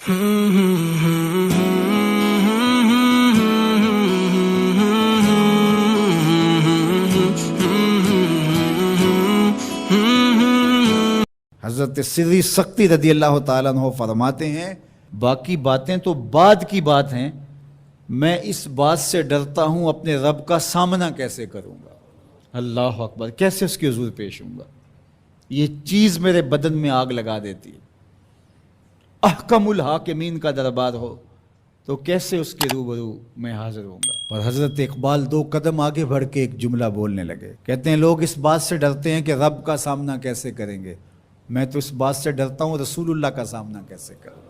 حضرت سری سختی رضی اللہ تعالیٰ عنہ فرماتے ہیں باقی باتیں تو بعد کی بات ہیں، میں اس بات سے ڈرتا ہوں اپنے رب کا سامنا کیسے کروں گا، اللہ اکبر، کیسے اس کے حضور پیش ہوں گا، یہ چیز میرے بدن میں آگ لگا دیتی ہے۔ احکم الحاکمین کا دربار ہو تو کیسے اس کے روبرو میں حاضر ہوں گا۔ اور حضرت اقبال 2 قدم آگے بڑھ کے ایک جملہ بولنے لگے، کہتے ہیں لوگ اس بات سے ڈرتے ہیں کہ رب کا سامنا کیسے کریں گے، میں تو اس بات سے ڈرتا ہوں رسول اللہ کا سامنا کیسے کروں،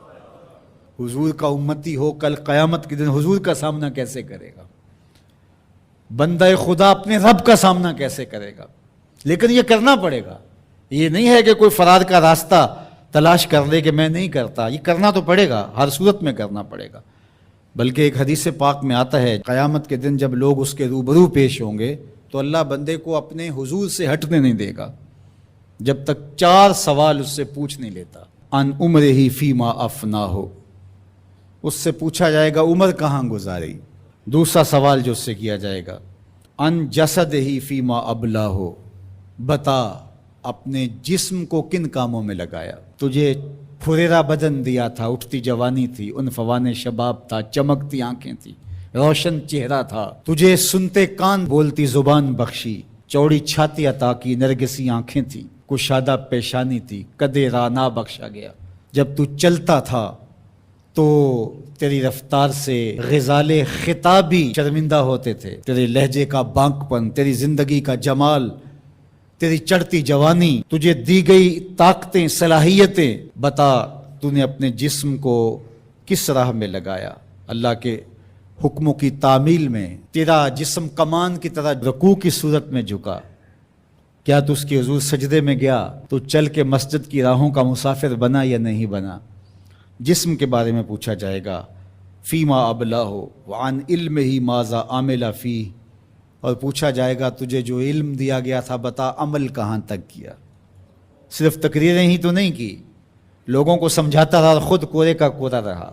حضور کا امتی ہو کل قیامت کے دن حضور کا سامنا کیسے کرے گا، بندہ خدا اپنے رب کا سامنا کیسے کرے گا۔ لیکن یہ کرنا پڑے گا، یہ نہیں ہے کہ کوئی فرار کا راستہ تلاش کر لے کہ میں نہیں کرتا، یہ کرنا تو پڑے گا، ہر صورت میں کرنا پڑے گا۔ بلکہ ایک حدیث پاک میں آتا ہے قیامت کے دن جب لوگ اس کے روبرو پیش ہوں گے تو اللہ بندے کو اپنے حضور سے ہٹنے نہیں دے گا جب تک 4 سوال اس سے پوچھ نہیں لیتا۔ ان عمرہ فیما افنا ہو، اس سے پوچھا جائے گا عمر کہاں گزاری۔ دوسرا سوال جو اس سے کیا جائے گا ان جسدہ فیما ابلا ہو، بتا اپنے جسم کو کن کاموں میں لگایا، تجھے پھریرا بدن دیا تھا، اٹھتی جوانی تھی، عنفوان شباب تھا، چمکتی آنکھیں تھی، روشن چہرہ تھا، تجھے سنتے کان بولتی زبان بخشی، چوڑی چھاتی عطا کی، نرگسی آنکھیں تھی، کشادہ پیشانی تھی، قدِ رانا بخشا گیا۔ جب تو چلتا تھا تو تیری رفتار سے غزال خطابی شرمندہ ہوتے تھے، تیرے لہجے کا بانک پن، تیری زندگی کا جمال، تیری چڑھتی جوانی، تجھے دی گئی طاقتیں، صلاحیتیں، بتا تو نے اپنے جسم کو کس راہ میں لگایا، اللہ کے حکموں کی تعمیل میں۔ تیرا جسم کمان کی طرح رکوع کی صورت میں جھکا، کیا تو اس کے حضور سجدے میں گیا، تو چل کے مسجد کی راہوں کا مسافر بنا یا نہیں بنا۔ جسم کے بارے میں پوچھا جائے گا فیما ابلا ہو وعن علم ہی ماذا عامل فی، اور پوچھا جائے گا تجھے جو علم دیا گیا تھا بتا عمل کہاں تک کیا۔ صرف تقریریں ہی تو نہیں کی، لوگوں کو سمجھاتا رہا اور خود کورے کا کورا رہا،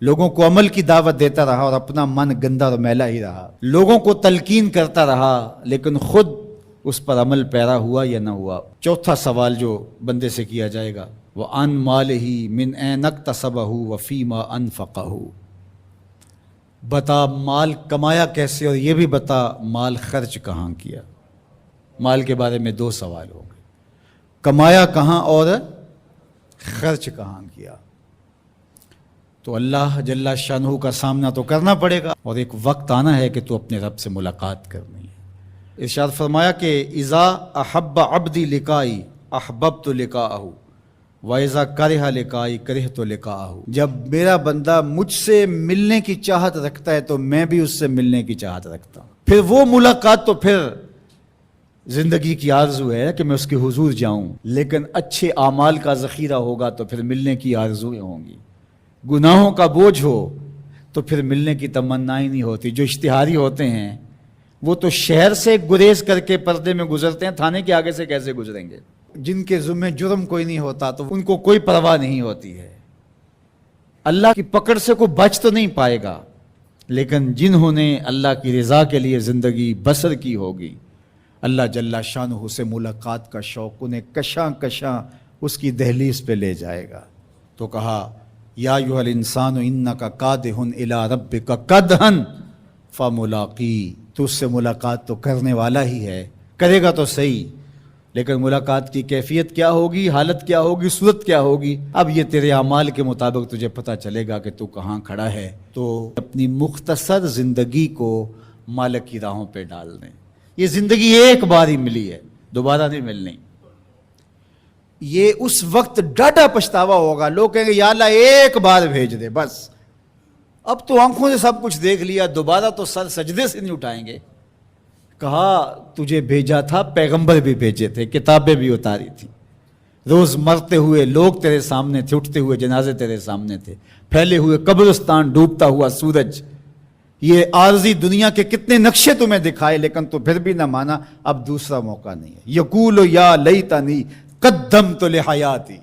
لوگوں کو عمل کی دعوت دیتا رہا اور اپنا من گندا اور میلا ہی رہا، لوگوں کو تلقین کرتا رہا لیکن خود اس پر عمل پیرا ہوا یا نہ ہوا۔ چوتھا سوال جو بندے سے کیا جائے گا وہ ان مال ہی من این اکتسبہ وفیما انفقہ، بتا مال کمایا کیسے اور یہ بھی بتا مال خرچ کہاں کیا۔ مال کے بارے میں 2 سوال ہوں گے، کمایا کہاں اور خرچ کہاں کیا۔ تو اللہ جل شانہ کا سامنا تو کرنا پڑے گا اور ایک وقت آنا ہے کہ تو اپنے رب سے ملاقات کرنی ہے۔ ارشاد فرمایا کہ اذا احب عبدی لقائی احببت لقاءہ وَإِذَا كَرِهَ لِقَائِي كَرِهْتُ لِقَاءَهُ، جب میرا بندہ مجھ سے ملنے کی چاہت رکھتا ہے تو میں بھی اس سے ملنے کی چاہت رکھتا ہوں، پھر وہ ملاقات تو پھر زندگی کی آرزو ہے کہ میں اس کے حضور جاؤں، لیکن اچھے اعمال کا ذخیرہ ہوگا تو پھر ملنے کی آرزویں ہوں گی، گناہوں کا بوجھ ہو تو پھر ملنے کی تمنا ہی نہیں ہوتی۔ جو اشتہاری ہوتے ہیں وہ تو شہر سے گریز کر کے پردے میں گزرتے ہیں، تھانے کے آگے سے کیسے گزریں گے؟ جن کے ذمہ جرم کوئی نہیں ہوتا تو ان کو کوئی پرواہ نہیں ہوتی ہے، اللہ کی پکڑ سے کوئی بچ تو نہیں پائے گا، لیکن جنہوں نے اللہ کی رضا کے لیے زندگی بسر کی ہوگی، اللہ جل شانہ سے ملاقات کا شوق انہیں کشاں کشاں اس کی دہلیز پہ لے جائے گا۔ تو کہا یا ایھا الانسان انک کادح الی ربک کدحا فملاقی، تو اس سے ملاقات تو کرنے والا ہی ہے، کرے گا تو صحیح، لیکن ملاقات کی کیفیت کیا ہوگی، حالت کیا ہوگی، صورت کیا ہوگی، اب یہ تیرے اعمال کے مطابق تجھے پتہ چلے گا کہ تو کہاں کھڑا ہے۔ تو اپنی مختصر زندگی کو مالک کی راہوں پہ ڈال دیں، یہ زندگی ایک بار ہی ملی ہے، دوبارہ نہیں ملنی۔ یہ اس وقت ڈاڈا پچھتاوا ہوگا، لوگ کہیں گے یا اللہ ایک بار بھیج دے بس، اب تو آنکھوں سے سب کچھ دیکھ لیا، دوبارہ تو سر سجدے سے نہیں اٹھائیں گے۔ کہا تجھے بھیجا تھا، پیغمبر بھی بھیجے تھے، کتابیں بھی اتاری تھی، روز مرتے ہوئے لوگ تیرے سامنے تھے، اٹھتے ہوئے جنازے تیرے سامنے تھے، پھیلے ہوئے قبرستان، ڈوبتا ہوا سورج، یہ عارضی دنیا کے کتنے نقشے تمہیں دکھائے لیکن تو پھر بھی نہ مانا، اب دوسرا موقع نہیں ہے۔ یقول یا لیتنی قدمت لحیاتی،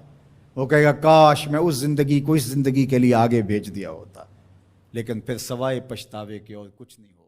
وہ کہے گا کاش میں اس زندگی کو اس زندگی کے لیے آگے بھیج دیا ہوتا، لیکن پھر سوائے پچھتاوے کے اور کچھ نہیں ہوگا۔